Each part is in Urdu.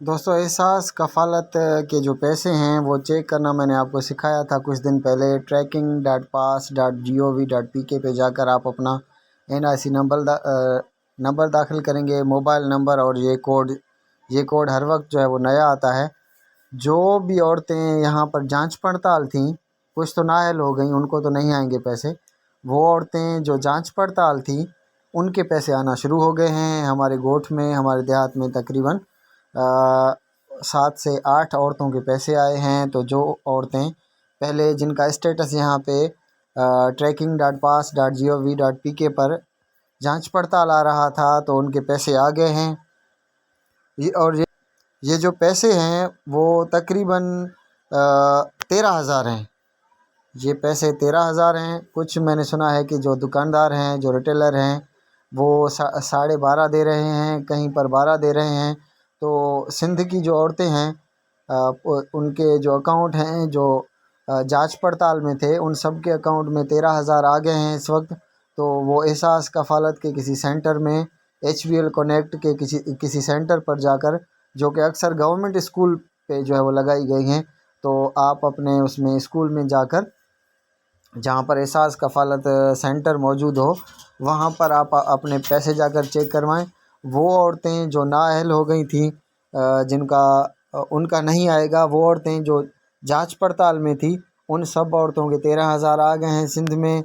دوستو احساس کفالت کے جو پیسے ہیں وہ چیک کرنا میں نے آپ کو سکھایا تھا کچھ دن پہلے۔ tracking.pass.gov.pk پہ جا کر آپ اپنا NIC نمبر داخل کریں گے، موبائل نمبر، اور یہ کوڈ ہر وقت جو ہے وہ نیا آتا ہے۔ جو بھی عورتیں یہاں پر جانچ پڑتال تھیں، کچھ تو نااہل ہو گئیں، ان کو تو نہیں آئیں گے پیسے۔ وہ عورتیں جو جانچ پڑتال تھیں ان کے پیسے آنا شروع ہو گئے ہیں۔ ہمارے گوٹھ میں، ہمارے دیہات میں تقریباً 7 سے 8 عورتوں کے پیسے آئے ہیں۔ تو جو عورتیں پہلے جن کا اسٹیٹس یہاں پہ tracking.pass.gov.pk پر جانچ پڑتال آ رہا تھا تو ان کے پیسے آ گئے ہیں۔ اور یہ جو پیسے ہیں وہ تقریباً 13,000 ہیں۔ یہ پیسے 13,000 ہیں۔ کچھ میں نے سنا ہے کہ جو دکاندار ہیں، جو ریٹیلر ہیں، وہ 12.5 دے رہے ہیں، کہیں پر 12 دے رہے ہیں۔ تو سندھ کی جو عورتیں ہیں ان کے جو اکاؤنٹ ہیں جو جانچ پڑتال میں تھے، ان سب کے اکاؤنٹ میں 13,000 آ گئے ہیں اس وقت۔ تو وہ احساس کفالت کے کسی سینٹر میں، HVL کنیکٹ کے کسی سینٹر پر جا کر، جو کہ اکثر گورنمنٹ اسکول پہ جو ہے وہ لگائی گئی ہیں، تو آپ اپنے اس میں اسکول میں جا کر، جہاں پر احساس کفالت سینٹر موجود ہو، وہاں پر آپ اپنے پیسے جا کر چیک کروائیں۔ وہ عورتیں جو نااہل ہو گئی تھیں، ان کا نہیں آئے گا، وہ عورتیں جو جانچ پڑتال میں تھی، ان سب عورتوں کے 13,000 آ گئے ہیں سندھ میں۔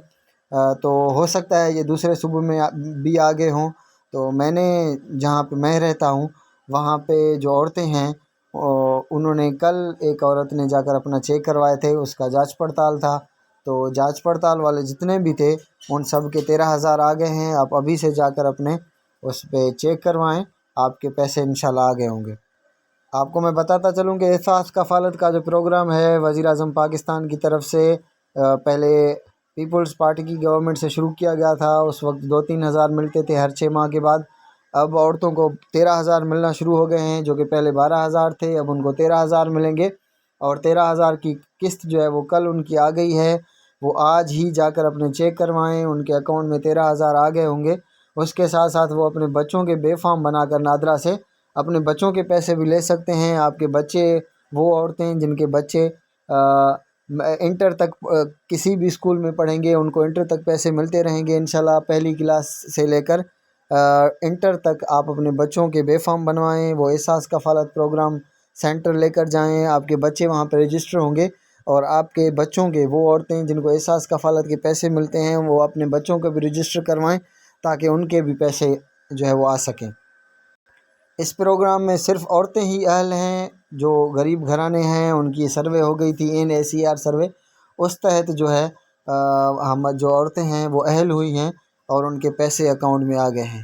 تو ہو سکتا ہے یہ دوسرے صوبوں میں بھی آگے ہوں۔ تو میں نے جہاں پہ میں رہتا ہوں وہاں پہ جو عورتیں ہیں، انہوں نے کل ایک عورت نے جا کر اپنا چیک کروائے تھے، اس کا جانچ پڑتال تھا۔ تو جانچ پڑتال والے جتنے بھی تھے ان سب کے 13,000 آ گئے ہیں۔ آپ ابھی سے جا کر اپنے اس پہ چیک کروائیں، آپ کے پیسے انشاءاللہ آ گئے ہوں گے۔ آپ کو میں بتاتا چلوں کہ احساس کفالت کا جو پروگرام ہے وزیر اعظم پاکستان کی طرف سے پہلے پیپلز پارٹی کی گورنمنٹ سے شروع کیا گیا تھا۔ اس وقت 2-3 ہزار ملتے تھے ہر 6 ماہ کے بعد۔ اب عورتوں کو 13,000 ملنا شروع ہو گئے ہیں، جو کہ پہلے 12,000 تھے، اب ان کو 13,000 ملیں گے۔ اور 13,000 کی قسط جو ہے وہ کل ان کی آ گئی ہے۔ وہ آج ہی جا کر اپنے چیک کروائیں، ان کے اکاؤنٹ میں 13,000 آ گئے ہوں گے۔ اس کے ساتھ ساتھ وہ اپنے بچوں کے بے فارم بنا کر نادرا سے اپنے بچوں کے پیسے بھی لے سکتے ہیں۔ آپ کے بچے، وہ عورتیں جن کے بچے انٹر تک کسی بھی اسکول میں پڑھیں گے، ان کو انٹر تک پیسے ملتے رہیں گے انشاءاللہ۔ پہلی کلاس سے لے کر انٹر تک آپ اپنے بچوں کے بے فارم بنوائیں، وہ احساس کفالت پروگرام سینٹر لے کر جائیں، آپ کے بچے وہاں پہ رجسٹر ہوں گے۔ اور آپ کے بچوں کے، وہ عورتیں جن کو احساس کفالت کے پیسے ملتے ہیں، وہ اپنے بچوں کو بھی رجسٹر کروائیں تاکہ ان کے بھی پیسے جو ہے وہ آ سکیں۔ اس پروگرام میں صرف عورتیں ہی اہل ہیں، جو غریب گھرانے ہیں ان کی سروے ہو گئی تھی، NACR سروے، اس تحت جو ہے ہم جو عورتیں ہیں وہ اہل ہوئی ہیں اور ان کے پیسے اکاؤنٹ میں آ گئے ہیں۔